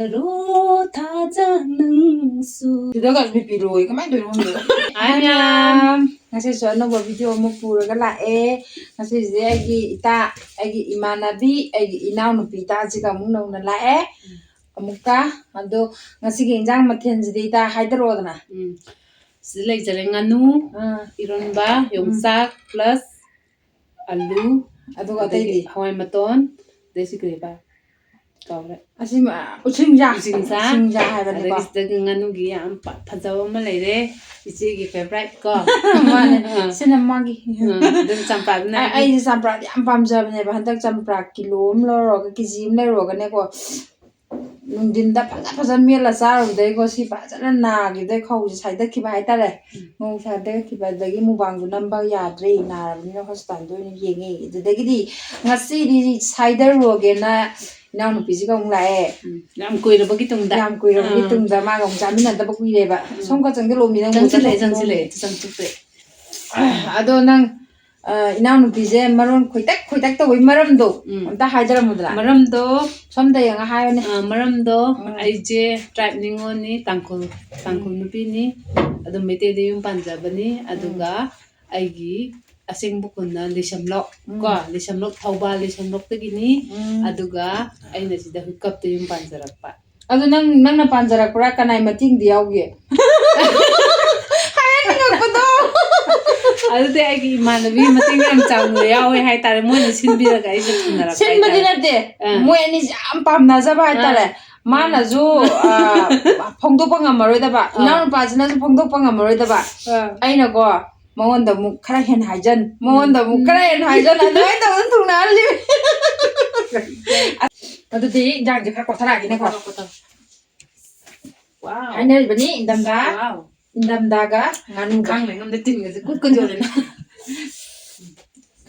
로 타자는 수. Daga mi pilo ka mai doi mo. Anyam. Ngasi so no video mo pura ga la ngasi je agi imanabi agi inau no pita ji ga mung no na la amuka ado ngasi ge injang mathen ji ta haidaro dana. Silai jare nganu, ironba, yongsak plus alu, ado ga dai hawai maton, desi greba. Kaure. Asima usingja hai ba ne ba. Adagi nganu gi am phajawa ma leire. Ichi gi favorite ko. Mane sinama gi. Dum champa na. Ai sampra yam pamja ne ba handak champra kilo lo ro ga kiji le ro ga ne ko nungdinda faja mela charu dai ko si fajana na gi dai khau sai da ki ba hai ta le mo sa da ki ba da gi mu bang du number ya dre na ni hospital do ni yenge da gi di ngasi di sai da ro ge na nào nụ pizza công lại làm quỳ rồi bagi tung làm quỳ rồi bagi tung ra mà công cha mình là ta bagi đây bạn xong có chẳng cái lồng mình đang chẳng chỉ lệ ado nang nào nụ pizza maron khoi tak to với maram do ta hai jara mudra maram do xong đây ang hai ne maram do ai je tribe ningon ni tangkul nupi ni ado mete de yung Punjab ni aduga ai gi asing bukun na lisamlok ko lisamlok thauba lisamlok te gini aduga aina sida hookup te yung panjarakpa ado nang na panjarak pura kanai mating diawge hai nang ko do ado te ai gi manabi mating am chaung le yawe hai tare mo na sinbira ga ai sinara sin madina de mo ani am pam na za ba hai tare mana zo phongdo pangam maroi da ba na pa jina zo phongdo pangam maroi da ba aina ko mawanda mu khara hen haijan mawanda mu khara hen haijan adai da un thuna li adu di jang je khara ko thara gi ne ko wow haina bani indam da ga nganu khang le ngam de tin ga kut ko jole na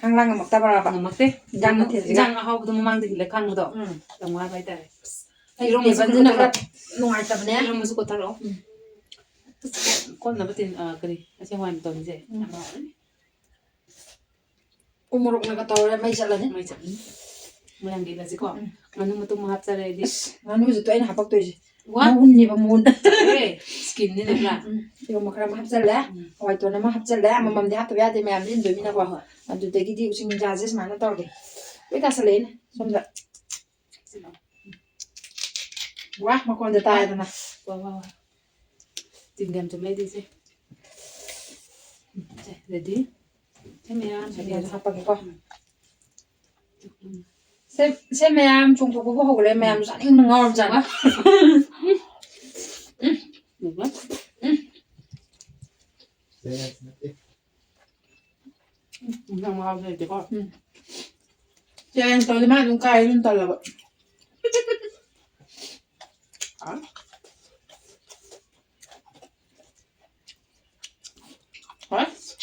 khang lang mak ta bara ba ngamak te jang ma the jang a haw du mang de le khang do dongwa bai tare ai ro ma ban na khara nuai ta bane ro musu ko taro con na batin kari ase wan ton je umurok na ka tawre mai chala ne mai chan mo yang gi la si ko manu matu ma hap chare di nganu ju to ina hapak to ji wa mun ni ba mun skin ni na bra yo ma khara ma hap chala wai to na ma hap chala ma mam de hap ya de ma am din do mi na ko adu de gi di using jazes ma na to ge we ka sale ne somda wah ma kon de ta ya na wa tinggal tu mai di se ready thế ya hapak ko se me am chung ko bo ho le me am sa ning ngor ja ba được lắm không ngon thì chỉ có cho anh tôi mà cũng cay luôn tôi là vậy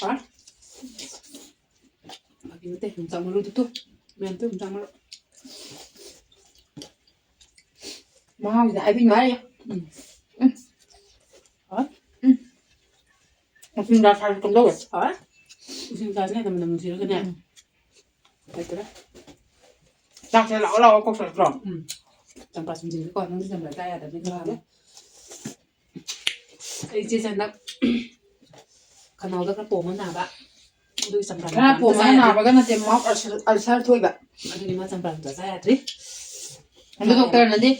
hả mà cái tết chúng ta mới luôn tu mình tu chúng ta mới mà không thì ai biết nói đi hả mà phim ra phải cầm đâu rồi hả chúng ta này mình làm gì đó cái này phải cái đó chắc sẽ lão có sợi rồi chẳng phải chúng mình còn nó chẳng phải tay à để mình làm đấy cái chia sẻ đó canal đó cái bộ mình nào bạn đôi sản phẩm cái bộ mà nào mà cái nó tìm móc ở sao thôi bạn anh đi mà sản phẩm trả giá đấy anh doctor này đi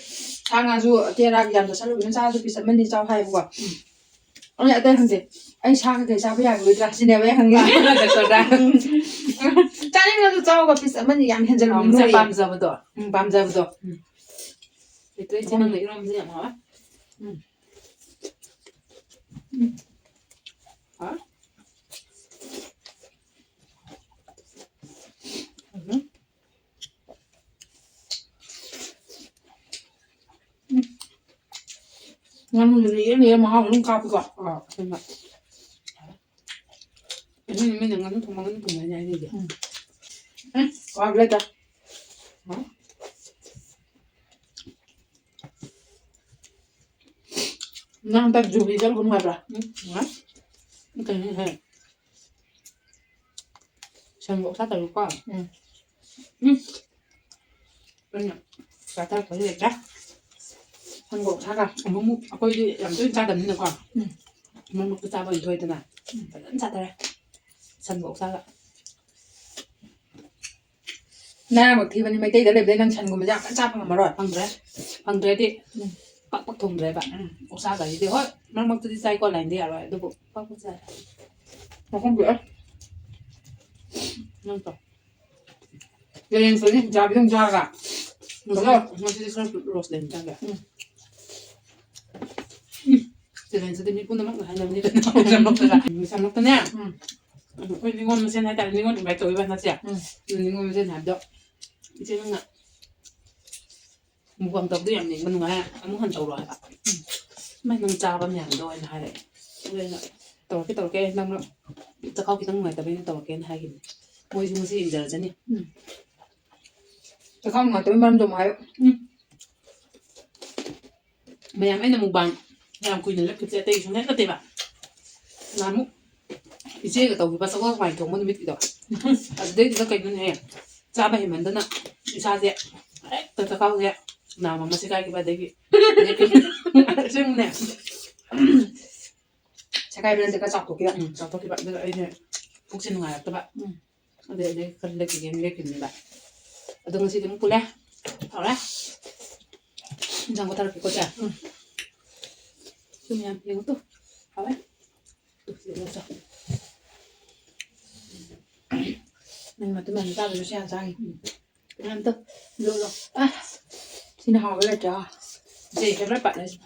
thang à dù tiền ra giảm cho sao lúc sao thì sẽ mình đi cho hay quá anh lại tên thằng gì anh sang thì sao bây giờ người ta xin đều bé thằng gì doctor ra cha nên là cho cái sẽ mình giảm hiện giờ mình sẽ bám giờ vào đó bám giờ vào đó thì tôi chỉ năng lấy làm gì hả hả ngon gì mà không luôn cao quá xem vậy mình đừng ăn thùng này gì vậy qua đây ta năng ta dù gì chắc cũng hợp rồi cái này hay xem bộ sát từ qua đây nè cả ta có gì đó 한국 사과. 어묵 아까 양쪽이 짜답니다 거. 응. 어묵도 짜버 이거 있잖아. 완전 짜더래. 전복 사과. 나 막 티바니 mấy tây để năng chân của mình ra cắt chắp mà rồi. 방드레디 빡빡 통드레바. 오사가 이제 헐 막막들이 짜이 거 라인데 알아요. 너 빡빡 짜. Mà không biết. 넌 또. Lên xuống đi, chả biết không ra cả. Đúng rồi, nó sẽ có roast lên trang kìa. Từ này sẽ đến những mắc hay làm như thế nào làm lúc rồi mình làm lúc thế nha. Ôi linh ngon mà xem hay tại linh ngon thì phải tối vào nó sẽ. Linh ngon mà xem hàm đâu. Chứ nó ngạ. Một vòng tập đi làm những con người muốn hành tàu rồi ạ. Mấy nông trà băm nhàng đôi hai đấy. Đây là tàu cái nông đó. Tao không cái nông người tao bên tàu cái hai hình. Môi chúng sẽ giờ chứ nhỉ. Chứ không mà tôi mang dùng hay. Mày em ấy là một bằng. Làm quỳ lớp cái tây xuống hết là tiền ạ. Làm múc. 이제 그 우리 봐서 거 많이 동문 밑이다. 아, 내 이거 cái này 짜봐 힘 만드나. 이사제. 또 가오제. 나 엄마 시가기 봐 되기. 생네. Chả bên thì có chọc của kia. 저 토끼 봐. 내가 이제 복시는 거야. 또 봐. 내 그런 게 이게 됩니다. 어떤 것이 좀 불래? 알아? 장고 다를 거지. 그러면 이것도 알아? 또 이거서. Nhưng mà tôi mình ra rồi xe ra. Làm tôi lô lô. Xin hỏi là cho. Gì cái rất bạn đấy.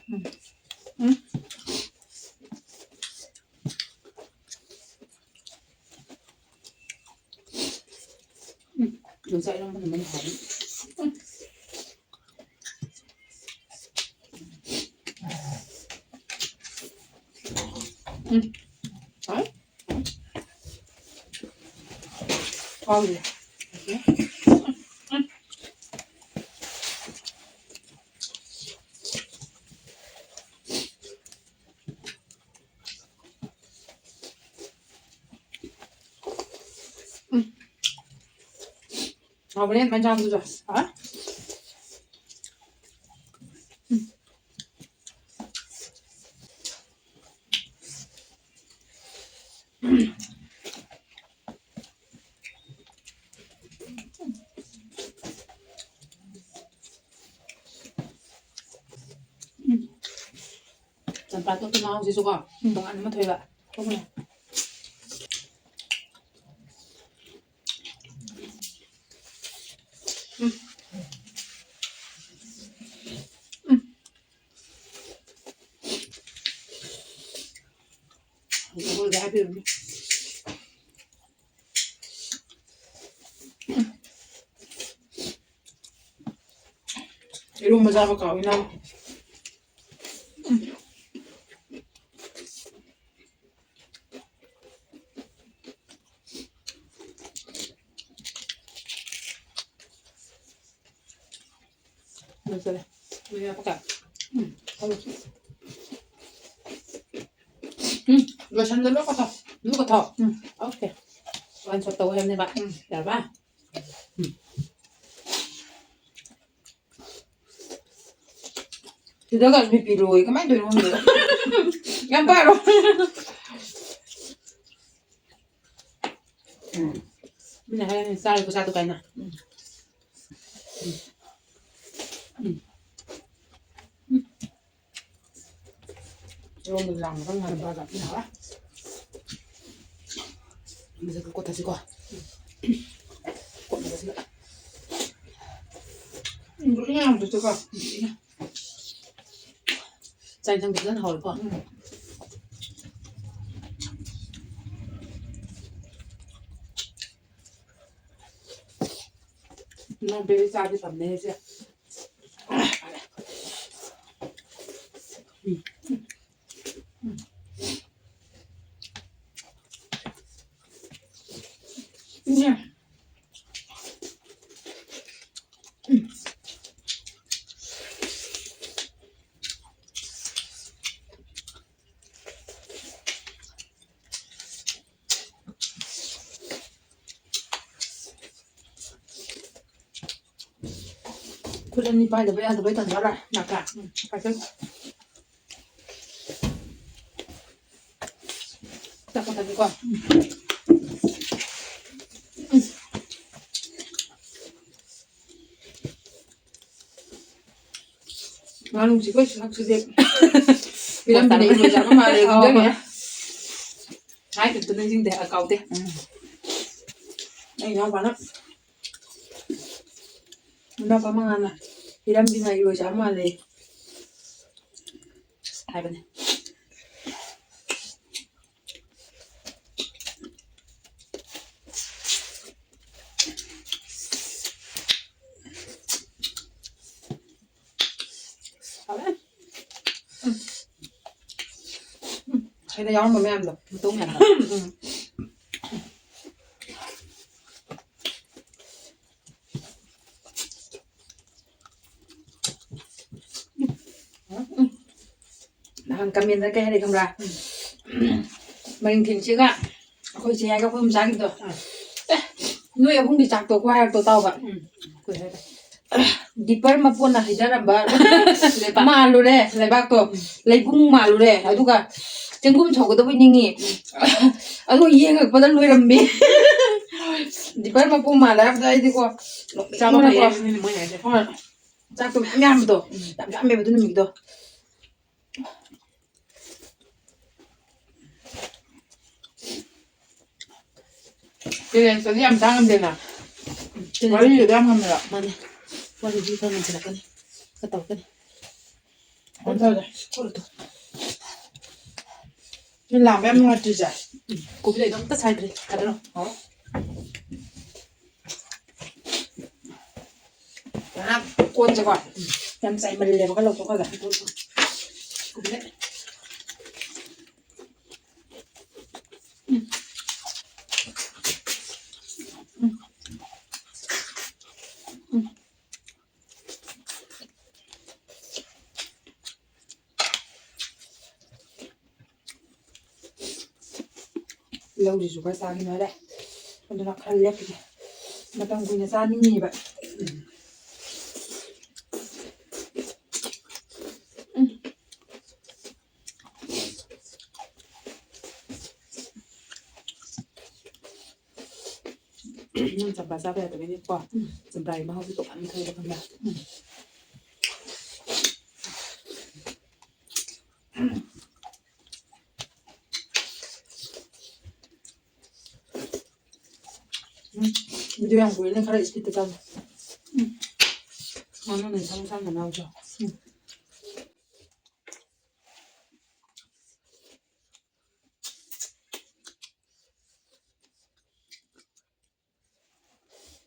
Đừng dậy đâu mà mình hỏi. Đấy. Con gì? Bên em bên trong rồi. Hả? 잠깐 또 나오지 저거. 동 안에만 더 해봐. Không này. 이걸 내가 배우면. Cái mà ra vào cỏ nào. Được rồi này. Bây giờ bắt cả. Rồi xong rồi nước có thọ. Nước có thọ. Ok. Ăn cho tàu em này bạn. Để ba. Thì đó là bị rồi cái máy tôi không nữa. Em ba rồi. Bây giờ hay sao được sao tụi cái nào. Rồi mình làm con này ba gặp nào á. Bây giờ cứ cột thật gì qua. Cột nó gì nữa. Cứ làm được chưa? Dành sang việc rất hồi qua. Nó bê ra đi phẩm này chưa? Nha. ꯈꯨꯠ ꯑꯅꯤ ꯄꯥꯏꯗꯕ ꯌꯥꯗꯕꯩ ꯇꯟꯖꯥꯔ ꯅꯥꯀꯥ poison ꯆꯥꯛꯄꯗꯕꯤꯀꯣ ꯉꯥꯅꯨꯁꯤꯈꯣꯏ ꯁꯛꯁꯤꯗꯤ ꯄꯤꯔꯝꯕꯅꯦ ꯏꯔꯣꯏꯖꯥꯕ ꯃꯥꯜꯂꯦ ꯈꯪꯖꯒꯦ ꯍꯥꯏꯗꯨꯅ ꯅꯤꯡꯁꯤꯡꯗꯦ ꯀꯥꯎꯗꯦ ꯑꯩ ꯏꯅꯥꯎꯄꯥ ꯃꯉꯥꯟꯅ ꯄꯤꯔꯝꯕꯤꯅ ꯏꯔꯣꯏꯖꯥꯕ ꯃꯥꯜꯂꯦ ꯍꯥꯏꯕꯅꯦ ꯑꯩꯅ ꯌꯥꯎꯔꯝꯕ ꯃꯌꯥꯝꯗꯣ ꯃꯇꯣꯡ ꯌꯥꯝꯅ ꯅꯍꯥꯟ ꯀꯃꯦꯟꯗ ꯀꯩ ꯍꯥꯏꯔꯤ ꯈꯪꯕ꯭ꯔꯥ ꯃꯔꯤꯡꯊꯦꯡꯁꯤꯒ ꯑꯩꯈꯣꯏ ꯆꯦ ꯍꯥꯏꯒ ꯑꯩꯈꯣꯏ ꯃꯆꯥꯒꯤꯗꯣ ꯅꯣꯏ ꯑꯍꯨꯝꯒꯤ ꯆꯥꯛꯇꯣ ꯈꯣꯏ ꯍꯥꯏꯔꯛꯇꯣ ꯇꯥꯎꯕ ꯀꯨꯏ ꯍꯥꯏꯔꯦ ꯗꯤꯄꯔ ꯃꯄꯣꯟꯅ ꯍꯩꯊꯔꯝꯕ ꯃꯥꯜꯂꯨꯔꯦ ꯂꯩꯕꯥꯛꯇꯣ ꯂꯩꯕꯨꯡ ꯃꯥꯜꯂꯨꯔꯦ ꯑꯗꯨꯒ ꯆꯦꯡꯒꯨꯝ ꯁꯧꯒꯗꯕꯣꯏ ꯅꯤꯡꯉꯤ ꯑꯗꯨꯒ ꯌꯦꯡꯉꯛꯄꯗ ꯂꯣꯏꯔꯝꯃꯤ ꯗꯤꯄꯔ ꯃꯄꯣꯟ ꯃꯥꯜꯂꯦ ꯍꯥꯏꯕꯗ ꯑꯩꯗꯤꯀꯣ ꯆꯥꯕ ꯐꯩ ꯅꯣꯛꯅꯤꯡꯕꯅꯀꯣ ꯍꯥꯏꯕꯁꯤꯅꯤ ꯃꯣꯏ ꯍꯥꯏꯁꯦ ꯍꯣꯏ ꯆꯥꯛꯇꯣ ꯃꯌꯥꯝ ꯌꯥꯝꯕꯗꯣ ꯌꯥꯝ ꯌꯥꯝꯃꯦꯕ ꯑꯗꯨ ꯅꯨꯃꯤꯠꯇꯣ ꯄꯦꯔꯦꯟꯁꯇꯗꯤ ꯌꯥꯝ ꯆꯥꯉꯝꯗꯦꯅ ꯋꯥꯔꯤꯗꯨꯗ ꯌꯥꯝ ꯉꯝꯃꯦꯕ ꯃꯥꯅꯦ ꯋꯥꯔꯤꯗꯤ ꯈꯔ ꯉꯟꯁꯤꯜꯂꯛꯀꯅꯤ ꯈꯔ ꯇꯧꯔꯛꯀꯅꯤ ꯍꯣꯏ ꯁꯤ ꯂꯥꯝꯕ ꯌꯥꯝ ꯅꯨꯡꯉꯥꯏꯇ꯭ꯔꯤꯁꯦ ꯀꯣꯕꯤ ꯂꯩꯗꯣ ꯑꯝꯇ ꯁꯥꯏꯗ꯭ꯔꯤ ꯊꯥꯗꯔꯣ ꯀꯣꯟꯁꯦꯀꯣ ꯌꯥꯝ ꯆꯥꯏꯃꯜꯂꯦꯕ ꯈꯔ ꯂꯧꯊꯣꯛꯈ꯭ꯔꯒ ꯀꯣꯕꯤ ꯂꯩ ꯂꯧꯁꯤꯁꯨ ꯈꯔ ꯆꯥꯈꯤꯅꯔꯦ ꯑꯗꯨꯅ ꯈꯔ ꯂꯦꯞꯄꯤ게 ꯃꯇꯝ ꯀꯨꯏꯅ ꯆꯥꯅꯤꯡꯉꯤꯕ ꯅꯪ ꯆꯝꯄ꯭ꯔꯥ ꯆꯥꯕ ꯌꯥꯗꯕꯩꯅꯦꯀꯣ ꯆꯝꯄ꯭ꯔꯥꯒꯤ ꯃꯍꯥꯎꯁꯦ ꯇꯣꯉꯥꯟꯅ ꯊꯣꯛꯑꯦꯕ ꯈꯪꯕ꯭ꯔꯥ ꯚꯤꯗꯤꯑꯣ ꯌꯥꯝ ꯀꯨꯏꯔꯦꯅ ꯈꯔ ꯏꯁꯄꯤꯠꯇ ꯆꯪꯉꯦ ꯅꯪꯅ ꯏꯁꯥꯡ ꯁꯥꯡꯅ ꯉꯥꯡꯕꯗꯣ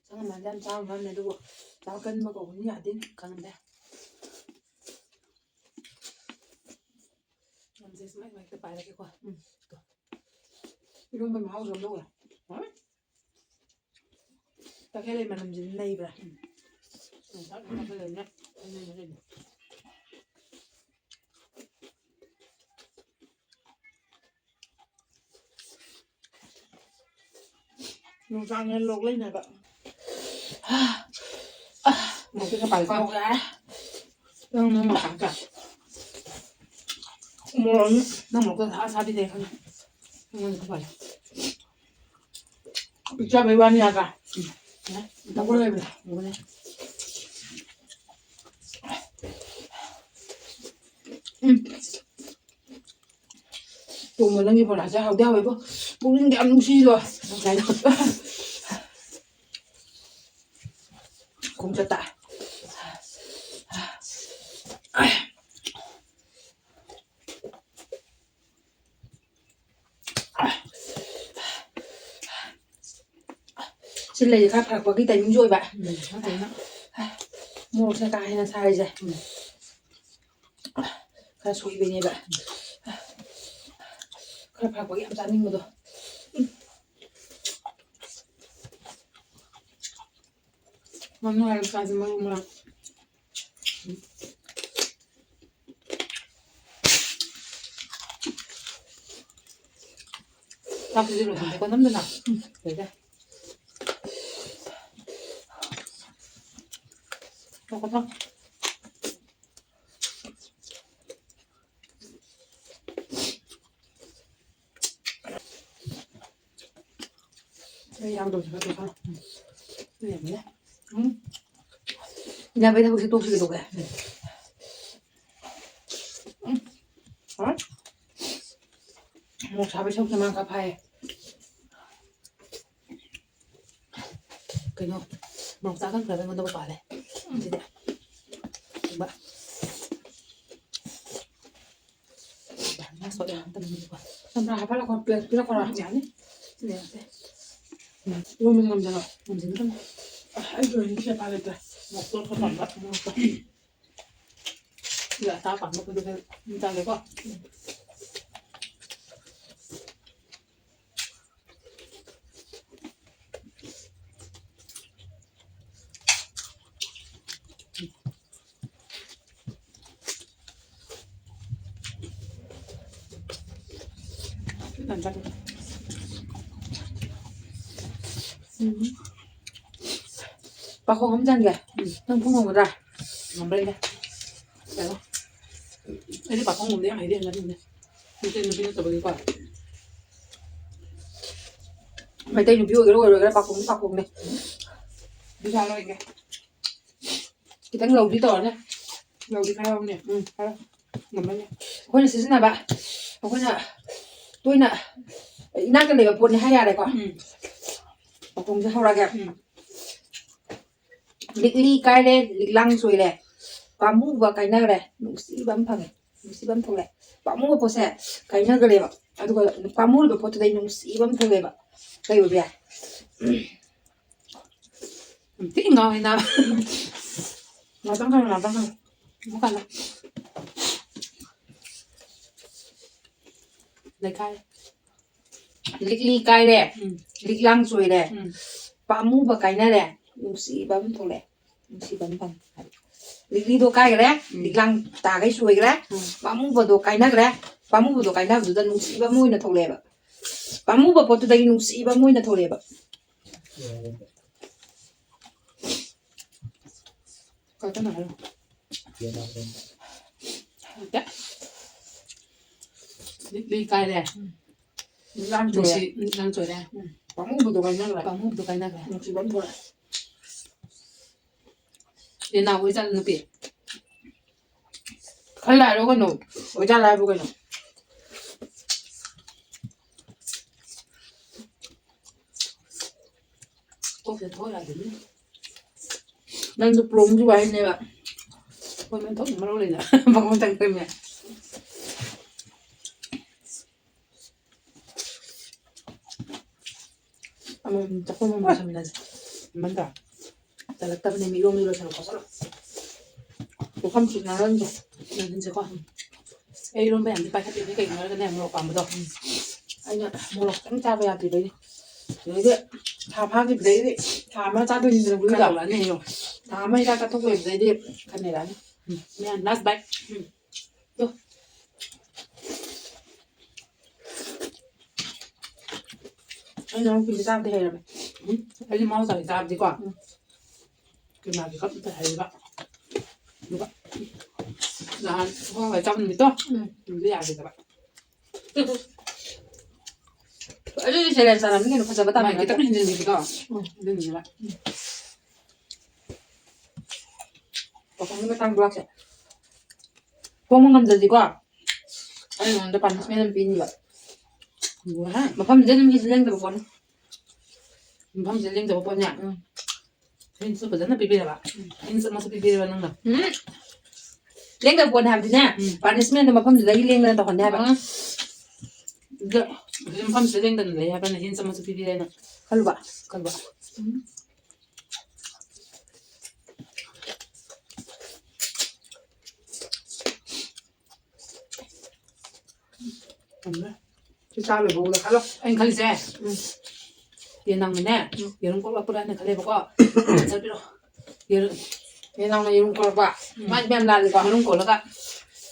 ꯆꯪꯉꯝꯃꯗꯤ ꯌꯥꯝ ꯆꯥꯕ ꯐꯔꯅꯤ ꯑꯗꯨꯕꯨ ꯆꯥꯛ ꯀꯟꯕ ꯀꯧꯕꯅꯤ ꯌꯥꯗꯦ ꯈꯪꯗꯦ ꯅꯪꯁꯦ ꯁꯨꯃꯥꯏ ꯍꯦꯛꯇ ꯄꯥꯏꯔꯒꯦꯀꯣ ꯏꯔꯣꯟꯕ ꯃꯍꯥꯎꯁꯨ ꯑꯝ ꯇꯧꯋꯦ ꯇꯈꯦꯜꯂꯩ ꯃꯅꯝꯁꯤꯗꯤ ꯅꯩꯕ꯭ꯔꯥ ꯅꯨꯡꯗꯥꯡꯅ ꯂꯣꯛ ꯂꯩꯅꯕ ꯃꯣꯔꯣꯛꯇꯤ ꯈꯔ ꯄꯥꯏꯌꯨꯀꯣ ꯃꯣꯔꯣꯛ ꯌꯥꯔꯦ ꯅꯪ ꯃꯣꯔꯣꯛ ꯄꯥꯝꯕ꯭ꯔꯥ ꯃꯣꯔꯣꯛ ꯅꯪ ꯃꯣꯔꯣꯛꯇꯣ ꯑꯁꯥꯕꯤꯅꯦ ꯈꯪꯉꯦ ꯑꯩꯉꯣꯟꯗ ꯈꯔ ꯄꯥꯏꯌꯨ ꯄꯤꯛꯆꯕꯩ ꯋꯥꯅꯤ ꯌꯥꯗ꯭ꯔꯥ ꯌꯥꯏ ꯃꯒꯨꯟ ꯂꯩꯕꯅꯦ ꯃꯒꯨꯟ ꯂꯩ ꯇꯣꯡꯕ ꯅꯪꯒꯤ ꯕꯣꯔꯥꯁꯦ ꯍꯥꯎꯗꯤ ꯍꯥꯎꯋꯦꯕꯣ ꯄꯨꯛꯅꯤꯡꯗꯤ ꯌꯥꯝ ꯅꯨꯡꯁꯤꯗꯣ ꯉꯁꯥꯏꯗꯣ ꯈꯣꯡꯆꯠꯇ ꯁꯤ ꯂꯩꯁꯦ ꯈꯔ ꯐꯔꯛꯄꯒꯤ ꯇꯥꯏꯃꯤꯡꯁꯨ ꯑꯣꯏꯕ ꯅꯠꯇ꯭ꯔꯒꯅ ꯃꯣꯔꯣꯛꯁꯦ ꯀꯥ ꯍꯦꯟꯅ ꯁꯥꯔꯤꯁꯦꯈꯔ ꯁꯣꯏꯕꯩꯅꯦꯕꯈꯔ ꯐꯔꯛꯄꯒꯤ ꯌꯥꯝ ꯆꯥꯅꯤꯡꯕꯗꯣ ꯃꯃꯤꯡ ꯍꯥꯏꯔꯒ ꯆꯥꯁꯦ ꯃꯔꯨ ꯃꯔꯥꯡ ꯆꯥꯛꯁꯤꯗꯤ ꯂꯣꯏꯁꯟꯗꯦꯀꯣ ꯅꯝꯗꯅ ꯂꯣꯏꯔꯦ ꯊꯣꯛ 양도 제가 또 사. 네. nhà bây giờ không sẽ tôi sử dụng cái một sáu trong cái mang cà phê cái nó mong giá kan phải đâu phải này. Thì đấy. Bạn. Bạn nó sợ làm tâm gì quá. xong ra phải là con tiền cứ là con Nhá đi. Này thế. luôn mình làm gì rồi Làm gì nữa. anh rồi những cái bài này Một con có còn bắt một con. Giờ tao phản một cái tao lấy qua. Làm sao? bà không không dần kìa không không ngồi ra Ngắm đây đây. Đấy không? Đây bảo không ngủ đi hãy đi làm gì này. Mình tên nó tập đi qua. mày tay nhục vui cái rồi cái bà cũng này Đi ra đây kìa. cái thằng lầu đi tỏ nhá Lâu đi khai không nè. Khai không? Ngắm đây nè. hôm nay sẽ là bạn hôm nay tôi nè nát cái này mà buồn hai nhà này con bà cũng sẽ không ra kìa lịch ly cái lên lịch lăng rồi này bà mu và cái nào này nụ sĩ bấm thằng này nụ sĩ bấm thằng này bà mu và sẽ cái nào cái này bà tôi gọi bà mu và tôi đây nụ sĩ bấm thằng này bà đây rồi kìa Tí ngon hay nào? nó tăng hơn Không cần đâu. Lấy khai. lịch ly cái này lịch lăng rồi này Ừ. bà mu và cái này này nụ sĩ bấm thằng này nụ sĩ bấm thằng lịch ly đồ cái đấy lịch lăng ta cái xuôi cái đấy bà mu và đồ cái này cái đấy bà mu và đồ cái này rồi nụ sĩ bấm môi là thằng này bà bà mu và tôi đây nụ sĩ bấm môi là thằng này bà Coi cái nào đâu. Đấy. Đi cài nè. lăng Mình rồi chỉ đang rồi nè. bà mu và đồ cái này lại Bảo mua được cái này này. nụ sĩ bấm thằng này Để nào với dân nó bị. khai lại đâu cái nụ ở ra lại đâu cái nụ Cô phải thôi là đến. đang được rung chứ vậy nè bạn Thôi mình thôi mà đâu lên nữa. Mà không thành thêm nè. chắc không mà Mình là mình cả. Tại là tâm này mình luôn rồi có sao. tôi không chịu nào lên rồi Nên mình sẽ qua. Ê luôn bây giờ đi bay khách đi cái cảnh nó cái này một quả một rồi. anh ạ một lọc trắng cha về thì đấy đi thả pha thì đấy đi thả mà cha tôi nhìn được Cái vui đầu cả là này rồi. thả mấy ra cái thuốc về đấy đi cái này là Mình last back. anh nói vì sao thì hề là Cái gì mau rồi ra gì quả. Cái mà thì có thể vậy. Đúng vậy. Là không phải trong mình tốt. Mình đi làm gì các bạn. ở đây sẽ là sao cái nó phải sao bắt Mà tay cái tóc hình gì có. Đừng như vậy. có không cái tăng block sẽ không ngâm gì quá anh nói depan semen pin vậy Wah. mà không dân mình lên được con Mình không sẽ lên được bao nhiêu. Hình sự là pipi là bạn. Hình sự masuk pipi là nang. lên được con hàm thì nha bạn semen mà không lấy lên lên tao còn nha bạn Enggak. Mình không sẽ lên được lấy apa này hình sự masuk pipi là nang. kalau bạn Kalau bạn. thì sao lại bù được kalau Anh khai xe. Yan nang nè. Yan ko pa na kale ko. Sabi ro. Yan thế nào này dùng con bạn mai em làm gì con Marung ko laga.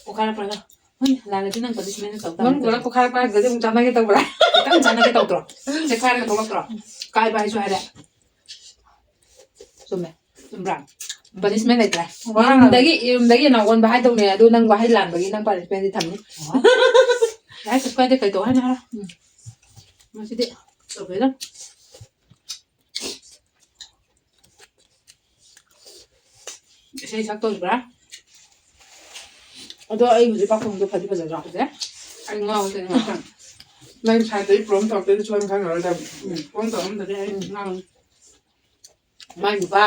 O kana pa na. Hoy, lala din ang punishment sa nó cũng là có khai ba cái cũng chăm mấy cái tàu lại Kan sana kita utro. Se kaya ka tolak tro. Kai ba isu ada. rồi mẹ Tumbran. Punishment ay try. yung đấy nào con bahai tàu này đôi năng bahai làm bởi vì năng bạn phải đi thầm nhé Dai sa pwede kay to na. Masih di. Okay lang. ꯏꯁꯩ ꯁꯛꯇꯣꯔꯤꯕ꯭ꯔꯥ ꯑꯗꯣ ꯑꯩ ꯍꯧꯖꯤꯛ ꯄꯥꯈꯣꯡꯗꯣ ꯐꯗꯤ ꯐꯖꯗ꯭ꯔꯣ ꯐꯖꯩ ꯑꯩ ꯉꯥꯎꯁꯦ ꯉꯥꯛꯇꯪ ꯅꯪ ꯁꯥꯏꯠꯇꯒꯤ ꯄ꯭ꯔꯣꯝ ꯇꯧꯔꯛꯇꯣꯏꯗꯤ ꯁꯣꯏꯅ ꯈꯪꯉꯔꯣꯏꯗꯕ ꯐꯣꯟ ꯇꯧꯔꯝꯗꯗꯤ ꯑꯩ ꯉꯥꯎ ꯃꯥꯏ ꯅꯨꯄꯥ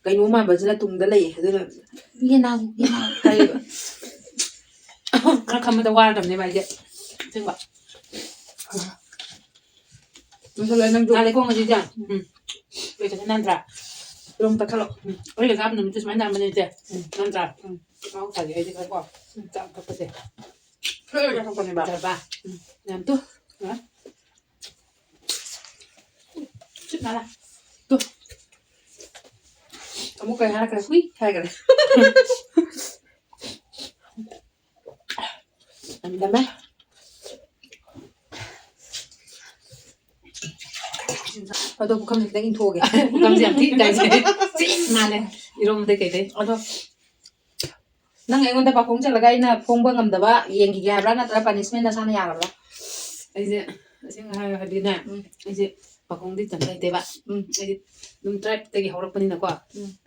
ꯀꯩꯅꯣ ꯃꯥꯟꯕꯁꯤꯅ ꯇꯨꯡꯗ ꯂꯩꯌꯦ ꯑꯗꯨꯅ ꯌꯦꯅꯥꯎ ꯍꯥꯏꯌꯦꯕ ꯈꯔ ꯈꯪꯕꯗ ꯋꯥꯔꯗꯕꯅꯦꯕ ꯑꯩꯁꯦ ꯑꯁꯦꯡꯕ ꯃꯁꯜꯂꯦ ꯅꯪꯁꯨ ꯅꯥꯜꯂꯦꯀꯣ ꯉꯁꯤꯁꯦ ꯀꯩꯁꯨ ꯅꯥꯟꯗ꯭ꯔꯥ ꯄ꯭ꯔꯣꯝ ꯇꯛꯈꯠꯂꯣ ꯑꯩꯒ ꯆꯥꯕ ꯅꯨꯃꯤꯠꯇꯤ ꯁꯨꯃꯥꯏꯅ ꯅꯥꯟꯕꯅꯦ ꯏꯆꯦ ꯅꯠꯇ꯭ꯔꯥ ꯃꯍꯧꯁꯥꯒꯤ ꯑꯩꯗꯤ ꯈꯔ ꯀꯣ ꯆꯥꯛ ꯊꯛꯄꯁꯦ ꯐ꯭ꯂꯣꯔ ꯊꯣꯛꯄꯅꯦꯕ ꯐꯖꯔꯕ ꯌꯥꯝ ꯇꯨ ꯁꯤꯠ ꯅꯥꯜꯂꯦ ꯇꯨ ꯑꯃꯨꯛ ꯀꯩ ꯍꯥꯏꯔꯛꯈ꯭ꯔꯦ ꯍꯨꯏ ꯍꯥꯏꯈ꯭ꯔꯦ ꯌꯥꯝꯗꯝꯃꯦ ꯑꯗꯣ ꯄꯨꯈꯝꯁꯦ ꯈꯤꯇꯪ ꯏꯟꯊꯣꯛꯑꯒꯦ ꯄꯨꯈꯝꯁꯦ ꯌꯥꯝ ꯊꯤ ꯏꯀꯥꯏꯖꯩ ꯊꯤ ꯅꯥꯜꯂꯦ ꯏꯔꯣꯝꯕꯗꯩ ꯀꯩꯗꯩ ꯑꯗꯣ ꯅꯪ ꯑꯩꯉꯣꯟꯗ ꯄꯥꯈꯣꯡ ꯆꯠꯂꯒ ꯑꯩꯅ ꯐꯣꯡꯕ ꯉꯝꯗꯕ ꯌꯦꯡꯈꯤꯒꯦ ꯍꯥꯏꯕ꯭ꯔꯥ ꯅꯠꯇ꯭ꯔꯒ ꯄꯥꯅꯤꯁꯃꯦꯟ ꯅꯁꯥꯅ ꯌꯥꯔꯕ꯭ꯔꯥ ꯑꯩꯁꯦ ꯑꯁꯦꯡꯕ ꯍꯥꯏꯔꯒꯗꯤꯅꯦ ꯑꯩꯁꯦ ꯄꯥꯈꯣꯡꯗꯤ ꯆꯟꯕ ꯍꯩꯇꯦꯕ ꯑꯩꯗꯤ ꯑꯗꯨꯝ ꯇ꯭ꯔꯥꯏꯞꯇꯒꯤ ꯍꯧꯔꯛꯄꯅꯤꯅꯀꯣ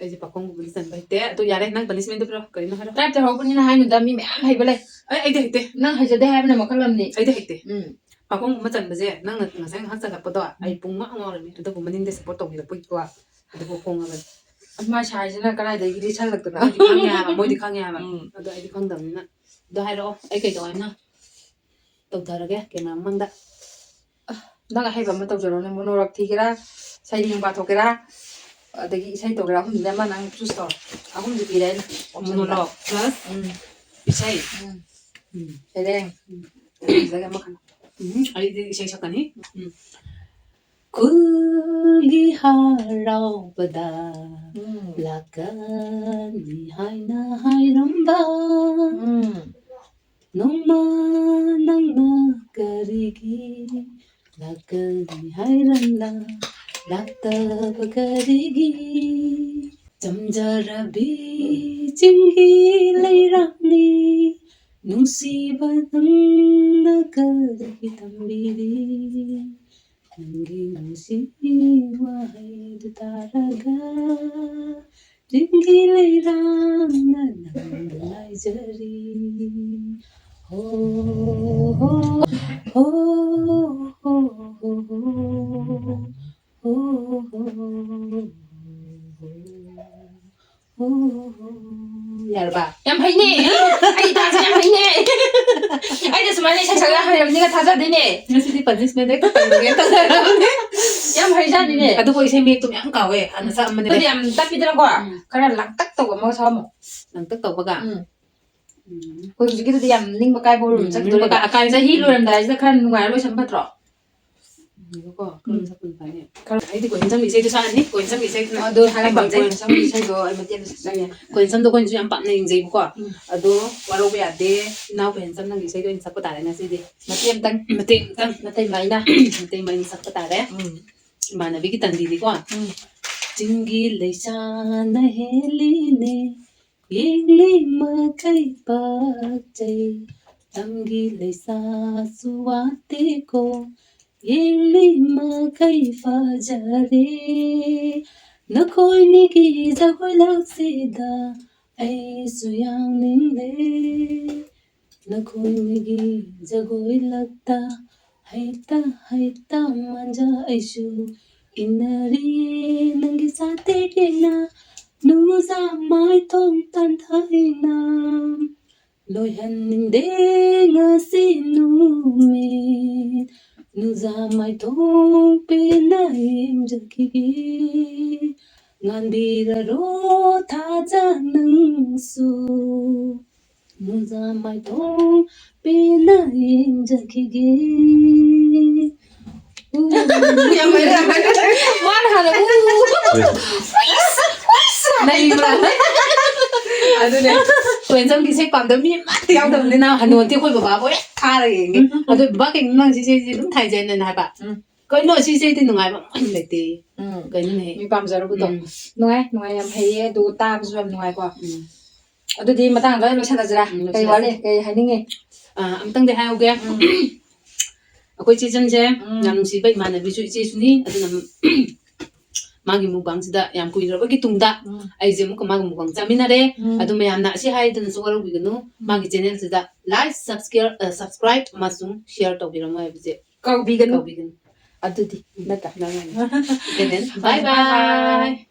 ꯑꯩꯁꯦ ꯄꯥꯈꯣꯡꯒꯨꯝꯕꯗꯤ ꯆꯟꯕ ꯍꯩꯇꯦ ꯑꯗꯨ ꯌꯥꯔꯦ ꯅꯪ ꯄꯅꯤꯁꯃꯦꯟꯗꯨ ꯄꯤꯔꯣ ꯀꯔꯤꯅꯣ ꯍꯥꯏꯔꯣ ꯇ꯭ꯔꯥꯏꯞꯇ ꯍꯧꯔꯛꯄꯅꯤꯅ ꯍꯥꯏꯅꯨꯗ ꯃꯤ ꯃꯌꯥꯝ ꯍꯩꯕ ꯂꯩ ꯑꯩꯗꯤ ꯍꯩꯇꯦ ꯅꯪ ꯍꯩꯖꯗꯦ ꯍꯥꯏꯕꯅ ꯃꯈꯜ ꯑꯃꯅꯤ ꯑꯩꯗꯤ ꯍꯩꯇꯦ ꯄꯥꯈꯣꯡꯒꯨꯝꯕ ꯆꯟꯕꯁꯦ ꯅꯪꯅ ꯉꯁꯥꯏ ꯉꯥꯏꯍꯥꯛ ꯆꯜꯂꯛꯄꯗꯣ ꯑꯩ ꯄꯨꯡ ꯉꯥꯎꯔꯅꯤ ꯑꯗꯨꯕꯨ ꯃꯅꯤꯡꯗ ꯁꯞꯄꯣꯔꯠ ꯇꯧꯕꯤꯔꯛꯄꯒꯤꯀꯣ ꯑꯗꯨꯕꯨ ꯐꯣꯡꯉꯕꯅꯤ ꯃꯥꯏ ꯁꯥꯏꯁꯤꯅ ꯀꯗꯥꯏꯗꯒꯤ ꯂꯤꯠꯁꯜꯂꯛꯇꯅ ꯃꯣꯏꯗꯤ ꯈꯪꯉꯦ ꯍꯥꯏꯕ ꯃꯣꯏꯗꯤ ꯈꯪꯉꯦ ꯍꯥꯏꯕ ꯑꯗꯣ ꯑꯩꯗꯤ ꯈꯪꯗꯕꯅꯤꯅ ꯑꯗꯣ ꯍꯥꯏꯔꯛꯑꯣ ꯑꯩ ꯀꯩꯗꯧ ꯍꯥꯏꯅ ꯇꯧꯊꯔꯒꯦ ꯀꯦꯃꯦꯔꯥ ꯃꯃꯥꯡꯗ ꯅꯪ ꯑꯍꯩꯕ ꯑꯃ ꯇꯧꯖꯔꯣꯅꯦ ꯃꯣꯅꯣꯔꯛ ꯊꯤꯒꯦꯔꯥ ꯁꯩꯔꯦꯡ ꯄꯥꯊꯣꯛꯀꯦꯔꯥ ꯑꯗꯒꯤ ꯏꯁꯩ ꯇꯧꯒꯦꯔꯥ ꯑꯍꯨꯝꯗ ꯑꯃ ꯅꯪ ꯆꯨꯁ ꯇꯧꯔꯣ ꯑꯍꯨꯝꯗꯤ ꯄꯤꯔꯦ ꯑꯩꯅ ꯃꯣꯅꯣꯂꯣꯛ ꯄ꯭ꯂꯁ ꯏꯁꯩ ꯁꯩꯔꯦꯡ ꯑꯍꯨꯝꯁꯤꯗꯒꯤ ꯑꯃ ꯈꯜꯂꯣ ꯑꯩꯗꯤ ꯏꯁꯩ ꯁꯛꯀꯅꯤ ꯈꯨꯜꯒꯤ ꯍꯔꯥꯎꯕꯗ ꯂꯥꯛꯀꯅꯤ ꯍꯥꯏꯅ ꯍꯥꯏꯔꯝꯕ ꯅꯣꯡꯃ ꯅꯪꯅ ꯀꯔꯤꯒꯤ ꯂꯥꯛꯀꯅꯤ ꯍꯥꯏꯔꯝꯂ ꯂꯥꯛꯇꯕ ꯀꯔꯤꯒꯤ ꯆꯝꯖꯔꯕꯤ ꯆꯤꯡꯒꯤ ꯂꯩꯔꯥꯡꯅꯤ ꯅꯨꯡꯁꯤꯕ ꯅꯪꯅ ꯀꯔꯤꯒꯤ ꯊꯝꯕꯤꯔꯤ ꯅꯪꯒꯤ ꯅꯨꯡꯁꯤ ꯋꯥꯍꯩꯗꯨ ꯇꯥꯔꯒ ꯆꯤꯡꯒꯤ ꯂꯩꯔꯥꯡꯅ ꯅꯪꯕꯨ ꯉꯥꯏꯖꯔꯤ ꯍꯣ ꯍꯣ ꯍꯣ ꯍꯣ ꯍꯣ ꯍꯣ ꯍꯣ ꯌꯥꯔꯕ ꯌꯥꯝ ꯍꯩꯅꯦ ꯑꯩ ꯇꯥꯁꯦ ꯌꯥꯝ ꯍꯩꯅꯦ ꯑꯩꯅ ꯁꯨꯃꯥꯏꯅ ꯏꯁꯩ ꯁꯛꯂ ꯍꯩꯔꯝꯅꯤꯒ ꯊꯥꯖꯗꯦꯅꯦ ꯉꯁꯤꯗꯤ ꯄꯥꯅꯤꯁꯃꯦꯟ ꯍꯦꯛꯇ ꯇꯧꯔꯒꯦ ꯇꯧꯖꯔꯕꯅꯦ ꯌꯥꯝ ꯍꯩꯖꯥꯠꯅꯤꯅꯦ ꯑꯗꯨꯕꯨ ꯏꯁꯩ ꯃꯌꯦꯛꯇꯣ ꯃꯌꯥꯝ ꯀꯥꯎꯋꯦ ꯍꯥꯟꯅ ꯁꯛꯑꯝꯕꯅꯦ ꯑꯗꯨꯗꯤ ꯌꯥꯝ ꯇꯞꯄꯤꯗꯅꯀꯣ ꯈꯔ ꯂꯥꯡꯇꯛ ꯇꯧꯕ ꯑꯃꯒ ꯁꯛꯑꯝꯃꯣ ꯂꯪꯇꯛ ꯇꯧꯕꯒ ꯑꯩꯈꯣꯏ ꯍꯧꯖꯤꯛꯀꯤꯗꯨꯗꯤ ꯌꯥꯝ ꯅꯤꯡꯕ ꯀꯥꯏꯕ ꯆꯠꯈꯤꯗꯣꯔꯦꯕ ꯑꯀꯥꯏꯕ ꯆꯍꯤ ꯂꯣꯏꯔꯝꯗꯥꯏꯁꯤꯗ ꯈꯔ ꯅꯨꯡꯉꯥꯏꯔ ꯂꯣꯏꯁꯟ ꯐꯠꯇ꯭ꯔꯣ ꯀꯣ ꯀꯔꯝ ꯁꯛꯄꯅ ꯐꯅꯤ ꯑꯩꯗꯤ ꯀꯣꯏꯟꯁꯝꯒꯤ ꯏꯁꯩꯗꯣ ꯁꯛꯑꯅꯤ ꯀꯣꯏꯟꯁꯝꯒꯤ ꯏꯁꯩꯗꯨꯅ ꯑꯗꯨ ꯑꯩ ꯍꯥꯏꯔꯛꯄ ꯄꯥꯝꯖꯩ ꯀꯣꯏꯟꯁꯝꯒꯤ ꯏꯁꯩꯗꯣ ꯑꯩ ꯃꯇꯦꯛ ꯑꯃ ꯁꯛꯆꯒꯦ ꯀꯣꯏꯟꯁꯝꯗꯣ ꯑꯩꯈꯣꯏꯅꯁꯨ ꯌꯥꯝ ꯄꯥꯝꯅ ꯌꯦꯡꯖꯩꯕꯀꯣ ꯑꯗꯣ ꯋꯥꯔꯧꯕ ꯌꯥꯗꯦ ꯏꯅꯥꯎ ꯀꯣꯏꯟꯁꯝ ꯅꯪꯒꯤ ꯏꯁꯩꯗꯣ ꯑꯣꯏꯅ ꯁꯛꯄ ꯇꯥꯔꯦ ꯉꯁꯤꯗꯤ ꯃꯇꯦꯛ ꯑꯃꯇꯪ ꯃꯇꯦꯛ ꯑꯃꯇꯪ ꯅꯇꯩ ꯃꯥꯏꯅ ꯃꯇꯦꯛ ꯃꯩꯅ ꯁꯛꯄ ꯇꯥꯔꯦ ꯏꯃꯥꯟꯅꯕꯤꯒꯤ ꯇꯟꯗꯤꯗꯤꯀꯣ ꯆꯤꯡꯒꯤ ꯂꯩꯁꯥꯅ ꯍꯦꯜꯂꯤꯅꯦ ꯌꯦꯡꯂꯤ ꯃꯈꯩ ꯄꯥꯛꯆꯩ ꯇꯝꯒꯤ ꯂꯩꯁꯥꯁꯨ ꯋꯥꯠꯇꯦꯀꯣ ꯌꯦꯡꯂꯤ ꯃꯈꯩ ꯐꯖꯔꯦ ꯅꯈꯣꯏꯅꯤꯒꯤ ꯖꯒꯣꯏ ꯂꯛꯁꯤꯗ ꯑꯩꯁꯨ ꯌꯥꯎꯅꯤꯡꯂꯦ ꯅꯈꯣꯏꯅꯤꯒꯤ ꯖꯒꯣꯏ ꯂꯛꯇ ꯍꯩꯇ ꯍꯩꯇ ꯃꯥꯟꯖ ꯑꯩꯁꯨ ꯏꯟꯅꯔꯤꯌꯦ ꯅꯪꯒꯤ ꯁꯥꯇꯦꯛꯅ ꯅꯨꯡꯖꯥ ꯃꯥꯏꯊꯣꯡ ꯇꯥꯟꯊꯩꯅ ꯂꯣꯏꯍꯟꯅꯤꯡꯗꯦ ꯉꯁꯤ ꯅꯨꯃꯤꯠ ꯅꯨꯡꯖꯥ ꯃꯥꯏꯊꯣꯡ ꯄꯦꯟꯅ ꯌꯦꯡꯖꯈꯤꯒꯦ ꯉꯥꯟꯕꯤꯔꯔꯣ ꯊꯥꯖ ꯅꯪꯁꯨ ꯅꯨꯡꯖꯥ ꯃꯥꯏꯊꯣꯡ ꯄꯦꯟꯅ ꯌꯦꯡꯖꯈꯤꯒꯦ ꯌꯥꯝ ꯍꯩꯔꯦ ꯃꯥꯅ ꯍꯥꯟꯅ ꯅꯩꯕ꯭ꯔꯥ ꯑꯗꯨꯅꯦ ꯀꯣꯏꯟꯁꯝꯒꯤ ꯏꯁꯩ ꯄꯥꯝꯗꯕ ꯃꯤ ꯑꯃꯠꯇ ꯌꯥꯎꯗꯕꯅꯤꯅ ꯍꯅꯨꯗꯤ ꯑꯩꯈꯣꯏ ꯕꯕꯥꯕꯨ ꯍꯦꯛ ꯊꯥꯔꯒ ꯌꯦꯡꯒꯦ ꯑꯗꯨ ꯕꯕꯥ ꯀꯩꯅꯣ ꯅꯪ ꯁꯤ ꯏꯁꯩꯁꯤ ꯑꯗꯨꯝ ꯊꯥꯏꯖꯩꯅ ꯍꯥꯏꯕ ꯀꯩꯅꯣ ꯁꯤ ꯏꯁꯩꯗꯤ ꯅꯨꯡꯉꯥꯏꯕ ꯑꯃ ꯂꯩꯇꯦ ꯀꯩꯅꯣꯅꯦ ꯃꯤ ꯄꯥꯝꯖꯔꯨꯕꯗꯣ ꯅꯨꯡꯉꯥꯏ ꯌꯥꯝ ꯍꯩꯌꯦ ꯑꯗꯨꯒ ꯇꯥꯕꯁꯨ ꯌꯥꯝ ꯅꯨꯡꯉꯥꯏꯀꯣ ꯑꯗꯨꯗꯤ ꯃꯇꯥꯡꯗ ꯂꯣꯏꯁꯜꯂꯁꯤꯔꯥ ꯀꯩ ꯋꯥꯠꯂꯤ ꯀꯩ ꯍꯥꯏꯅꯤꯡꯉꯤ ꯑꯝꯇꯪꯗꯤ ꯍꯥꯏꯍꯧꯒꯦ ꯑꯩꯈꯣꯏ ꯆꯦꯆꯟꯁꯦ ꯌꯥꯝ ꯅꯨꯡꯁꯤꯕ ꯏꯃꯥꯟꯅꯕꯤꯁꯨ ꯏꯆꯦꯁꯨꯅꯤ ꯑꯗꯨꯅ ꯃꯥꯒꯤ ꯃꯨꯛꯕꯥꯡꯁꯤꯗ ꯌꯥꯝ ꯀꯨꯏꯔꯕꯒꯤ ꯇꯨꯡꯗ ꯑꯩꯁꯦ ꯑꯃꯨꯛꯀ ꯃꯥꯒꯤ ꯃꯨꯛꯕꯥꯡ ꯆꯥꯃꯤꯟꯅꯔꯦ ꯑꯗꯨ ꯃꯌꯥꯝꯅ ꯑꯁꯤ ꯍꯥꯏꯗꯅꯁꯨ ꯋꯥꯔꯧꯕꯤꯒꯅꯨ ꯃꯥꯒꯤ ꯆꯦꯅꯦꯜꯁꯤꯗ ꯂꯥꯏꯛ ꯁꯕꯁꯀ꯭ꯔꯥꯏꯕ ꯑꯃꯁꯨꯡ ꯁꯤꯌꯔ ꯇꯧꯕꯤꯔꯝꯃꯣ ꯍꯥꯏꯕꯁꯦ ꯀꯧꯕꯤꯒꯅꯨ ꯀꯧꯕꯤꯒꯅꯨ ꯑꯗꯨꯗꯤ ꯅꯠꯇ꯭ꯔꯥ Bye bye.